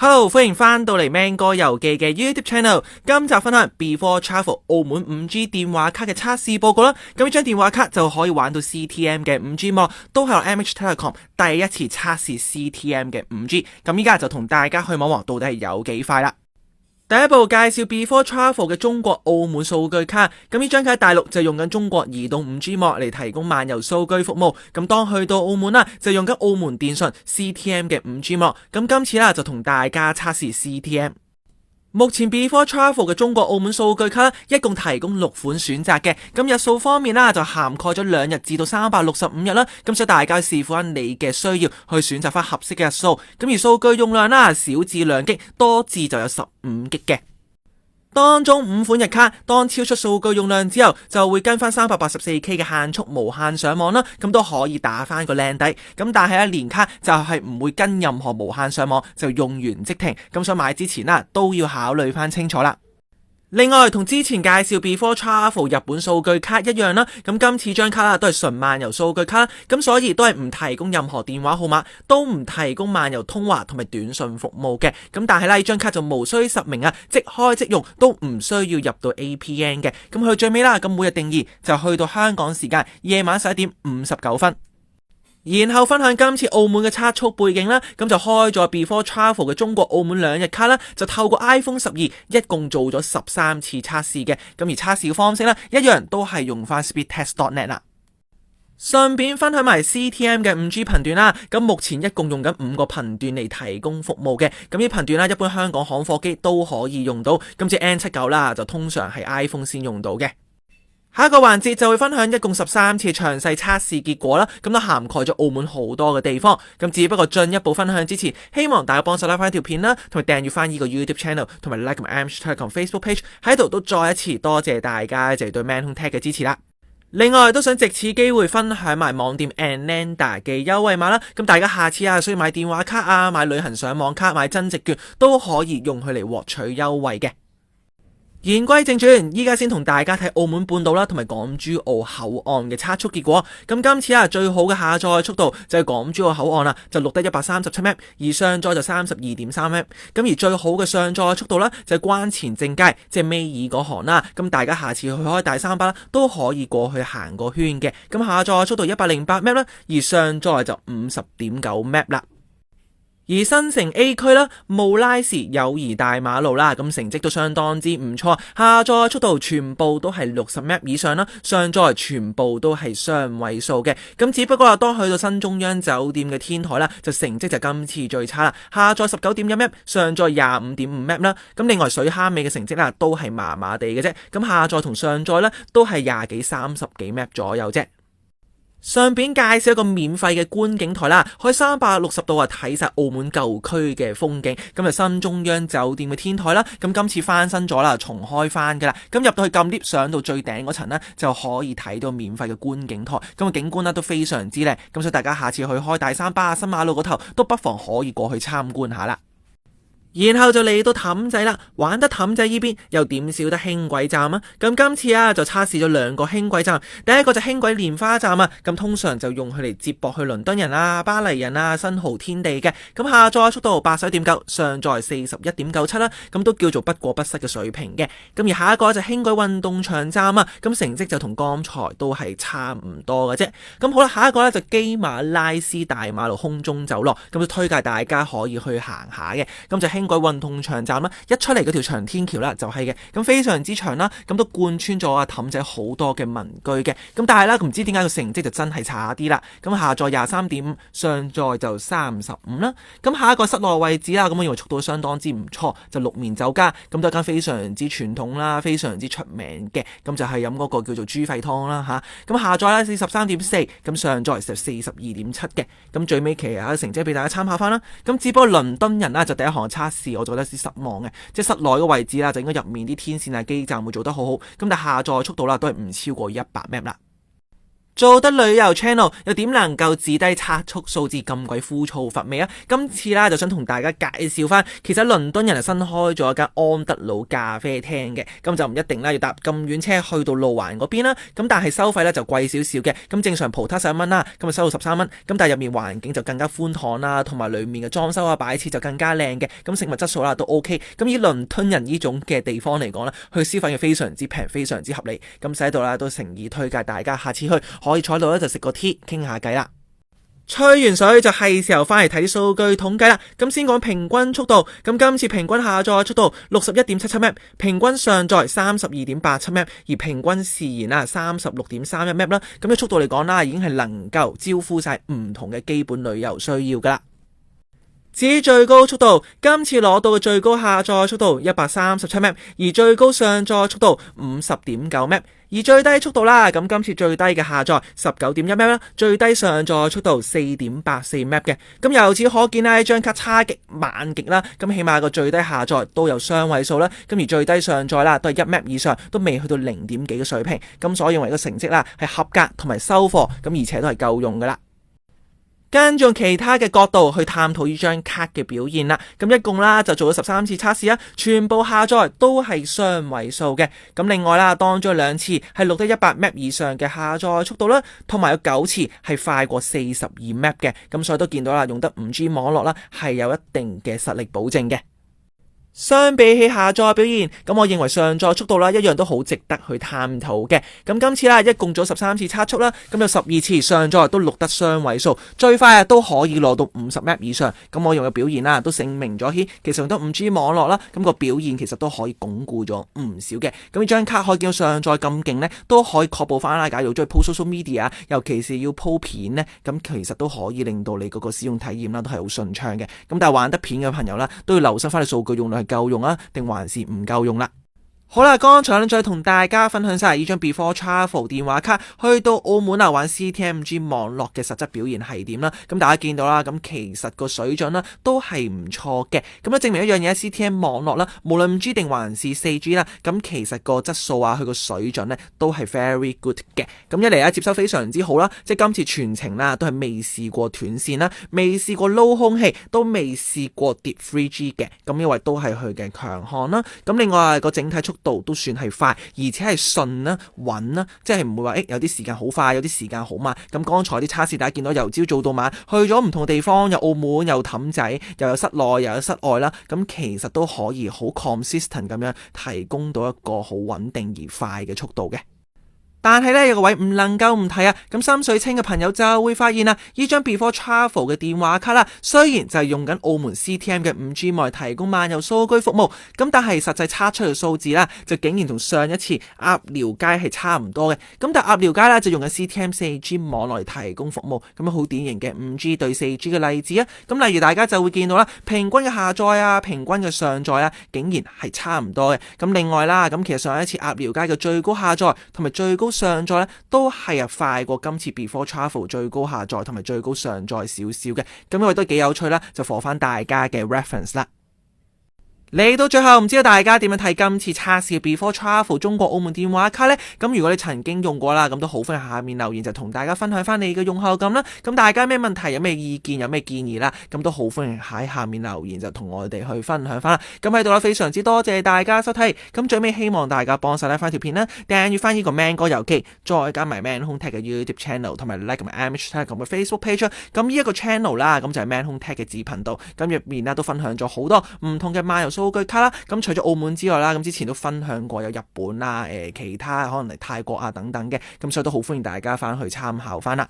Hello， 歡迎翻到嚟 Man 哥遊記嘅 YouTube Channel。今集分享 Before Travel 澳門 5G 電話卡嘅測試報告啦。咁呢張電話卡就可以玩到 CTM 嘅 5G 網，都係由 MH Telecom 第一次測試 CTM 嘅 5G。咁依家就同大家去望望到底係有幾快啦。第一步介紹 Before Travel 嘅中國澳門數據卡，咁呢張卡喺大陸就用緊中國移動 5G 網嚟提供漫遊數據服務，咁當去到澳門啦，就用緊澳門電信 CTM 嘅 5G 網，咁今次啦就同大家測試 CTM。目前 Before Travel 嘅中國澳門數據卡一共提供6款選擇嘅，咁日數方面啦就涵蓋咗2日至到365日啦，咁所以大家視乎翻你嘅需要去選擇翻合適嘅日數，咁而數據用量啦少至2 G， 多至就有15 G 嘅。當中5款日卡當超出數據用量之後，就會跟翻 384K 嘅限速無限上網啦，咁都可以打翻個靚底。咁但係年卡就係唔會跟任何無限上網，就用完即停。咁所以買之前啦都要考慮翻清楚啦。另外同之前介紹 Before Travel 日本數據卡一樣啦，咁今次張卡啦都係純漫遊數據卡，咁所以都係唔提供任何電話號碼，都唔提供漫遊通話同埋短信服務嘅。咁但係呢張卡就無需實名啊，即開即用，都唔需要入到 APN 嘅。咁去最尾啦，咁每日定義就去到香港時間夜晚11點59分。然後分享今次澳門嘅測速背景啦，咁就開咗 Before Travel 嘅中國澳門2日卡啦，就透過 iPhone 12一共做咗13次測試嘅，咁而測試嘅方式咧一樣都係用翻 speedtest.net 啦。順便分享埋 CTM 嘅 5G 頻段啦，咁目前一共用緊5個頻段嚟提供服務嘅，咁呢頻段啦一般香港行貨機都可以用到，今次 N79 啦就通常係 iPhone 先用到嘅。下一個環節就會分享一共13次詳細測試結果啦，咁都涵蓋咗澳門好多嘅地方。咁只不過進一步分享之前，希望大家幫手拉翻條片啦，同埋訂閱翻呢個 YouTube Channel， 同埋 like 埋 MH Telecom Facebook Page， 喺度都再一次多謝大家就係對 Man Home Tech 嘅支持啦。另外都想藉此機會分享埋網店 Anlanda 嘅優惠碼啦，咁大家下次需要買電話卡啊、買旅行上網卡、買增值券都可以用佢嚟獲取優惠嘅。言歸正傳，依家先同大家睇澳門半島啦，同埋港珠澳口岸嘅測速結果。咁今次最好嘅下載速度就係港珠澳口岸啦，就錄得137 Mbps， 而上載就32.3 Mbps。咁而最好嘅上載速度啦，就係關前正街，即係尾二嗰行啦。咁大家下次去開大三巴啦，都可以過去行個圈嘅。咁下載速度108 Mbps 啦，而上載就50.9 Mbps 啦。而新城 A 區啦、慕拉士友誼大馬路啦，咁成績都相當之唔錯，下載速度全部都係60 Mbps 以上啦，上載全部都係雙位數嘅。咁只不過當去到新中央酒店嘅天台啦，就成績就今次最差啦，下載19.1 Mbps， 上載25.5 Mbps 啦。咁另外水坑尾嘅成績啦，都係麻麻地嘅啫。咁下載同上載咧都係20幾30幾 Mbps 左右啫。上邊介紹一個免費嘅觀景台啦，可以360度睇晒澳門舊區嘅風景。咁就新中央酒店嘅天台啦，咁今次翻新咗啦，重開翻噶啦。咁入到去撳 lift 上到最頂嗰層呢，就可以睇到免費嘅觀景台。咁個景觀呢都非常之靚，咁所以大家下次去開大三巴新馬路嗰頭，都不妨可以過去參觀下啦。然後就嚟到氹仔啦，玩得氹仔呢邊又點少得輕軌站啊？咁今次就測試咗2個輕軌站，第一個就輕軌蓮花站啊，咁通常就用佢嚟接駁去倫敦人啊、巴黎人啊、新濠天地嘅，咁下載速度81.9，上載41.97啦，咁都叫做不過不失嘅水平嘅。咁而下一個就輕軌運動場站啊，咁成績就同剛才都係差唔多嘅啫。咁好啦，下一個就基馬拉斯大馬路空中走廊，咁就推介大家可以去行下嘅。咁就輕軌運動場站啦，一出嚟嗰條長天橋啦就係嘅，咁非常之長啦，咁都貫穿咗氹仔好多嘅民居嘅，咁但係啦，唔知點解個成績就真係差啲啦，咁下載23.5，上載就35啦，咁下一個室內位置啦，咁我認為速度相當之唔錯，就六面酒家，咁都係間非常之傳統啦，非常之出名嘅，咁就係飲嗰個叫做豬肺湯啦吓，咁下載啦43.4，咁上載就42.7嘅，咁最尾其實成績俾大家參考翻啦，咁只不過倫敦人啦就第一行測試我覺得有啲失望嘅，即係室內嘅位置啦，就應該入面啲天線啊、基站會做得好好，咁但係下載速度啦都係唔超過100 Mbps 啦。做得旅遊 channel 又點能夠只低測速數字咁鬼枯燥乏味啊？今次啦就想同大家介紹翻，其實倫敦人係新開咗一間安德魯咖啡廳嘅，咁就唔一定啦要搭咁遠車去到路環嗰邊啦，咁但係收費咧就貴少少嘅，咁正常葡撻11蚊啦，咁就收到13蚊，咁但係入面環境就更加寬敞啦，同埋裏面嘅裝修啊擺設就更加靚嘅，咁食物質素啦都 OK，咁以倫敦人呢種嘅地方嚟講咧，去消費嘅非常之平，非常之合理，咁使到啦都誠意推介大家下次去。可以坐到咧就食個 tea 傾下偈啦。吹完水就係時候翻嚟睇啲數據統計啦。咁先講平均速度，咁今次平均下載速度 61.77M， 平均上載 32.87M， 而平均時延啦 36.31M 啦。咁嘅速度嚟講啦，已經係能夠招呼晒唔同嘅基本旅遊需要噶啦。至於最高速度，今次攞到嘅最高下載速度 137M， 而最高上載速度 50.9M， 而最低速度啦，咁今次最低嘅下載 19.1M 啦，最低上載速度 4.84M 嘅，咁由此可見呢張卡差極慢極啦，咁起碼個最低下載都有雙位數啦，咁而最低上載啦都係 1M 以上，都未去到0點幾嘅水平，咁所以認為個成績啦係合格同埋收貨，咁而且都係夠用噶啦。跟住用其他嘅角度去探討呢張卡嘅表現啦，咁一共啦就做咗13次測試啦，全部下載都係雙位數嘅，咁另外啦當中2次係錄得100M 以上嘅下載速度啦，同埋有9次係快過42M 嘅，咁所以都見到啦用得 5G 網絡啦係有一定嘅實力保證嘅。相比起下載表現，咁我認為上載速度啦一樣都好值得去探討嘅。咁今次啦一共做13次測速啦，咁有12次上載都錄得雙位數，最快都可以攞到50M 以上。咁我用嘅表現啦都證明咗，其實用得 5G 網絡啦，咁個表現其實都可以鞏固咗唔少嘅。咁呢張卡可以見到上載咁勁呢，都可以確保翻啦。假如中意 po social media， 尤其是要鋪片呢，咁其實都可以令到你嗰個使用體驗啦都係好順暢嘅。咁但係玩得片嘅朋友啦，都要留心翻你數據用量夠用啊，定還是唔夠用啦？好啦，剛才再同大家分享晒呢張 Before Travel 電話卡去到澳門啊玩 CTM 5G 網絡嘅實質表現係點啦？咁大家見到啦，咁其實個水準啦都係唔錯嘅。咁咧證明一樣嘢 ，CTM 網絡啦，無論 5G 定還是 4G 啦，咁其實個質素啊，佢個水準咧都係 very good 嘅。咁一嚟啊，接收非常之好啦，即係今次全程啦都係未試過斷線啦，未試過撈空氣，都未試過跌 3G 嘅。咁因為都係佢嘅強項啦。咁另外個整體速度都算係快，而且係順啦、穩啦，即係唔會話有啲時間好快，有啲時間好慢。咁剛才啲測試大家見到由朝做到晚，去咗唔同地方，有澳門，有氹仔，又有室內，又有室外啦。咁其實都可以好 consistent 咁樣提供到一個好穩定而快嘅速度嘅。但係咧有個位唔能夠唔提啊，咁心水清嘅朋友就會發現啦，呢張 Before Travel 嘅電話卡啦，雖然就係用緊澳門 CTM 嘅 5G 網嚟提供漫遊數據服務，咁但係實際測出嘅數字啦，就竟然同上一次鴨寮街係差唔多嘅。咁但係鴨寮街啦就用緊 CTM 4G 網絡嚟提供服務，咁好典型嘅 5G 對 4G 嘅例子啊。咁例如大家就會見到啦，平均嘅下載啊，平均嘅上載啊，竟然係差唔多嘅。咁另外啦，咁其實上一次鴨寮街嘅最高下載同埋最高上載咧都係快過今次 Before Travel 最高下載同埋最高上載少少嘅，咁因為都幾有趣啦，就放翻大家嘅 reference 啦。嚟到最後，唔知道大家點樣睇今次測試嘅 Before Travel 中國澳門電話卡呢？咁如果你曾經用過啦，咁都好歡迎下面留言，就同大家分享翻你嘅用後感啦。咁大家有咩問題，有咩意見，有咩建議啦，咁都好歡迎喺下面留言，就同我哋去分享翻啦。咁喺度啦，非常之多謝大家收睇。咁最尾希望大家幫手睇翻條片啦，訂閱翻呢個 Man 哥遊記，再加埋 Man Home Tech 嘅 YouTube Channel 同埋 Like 埋 MH Tech 嘅 Facebook Page。咁呢一個 channel 啦，咁就係 Man Home Tech 嘅子頻道。咁入面啦都分享咗好多唔同嘅漫遊數據卡啦。咁除咗澳門之外啦，咁之前都分享過有日本啦、其他可能嚟泰國啊等等嘅，咁所以都好歡迎大家翻去參考翻啦。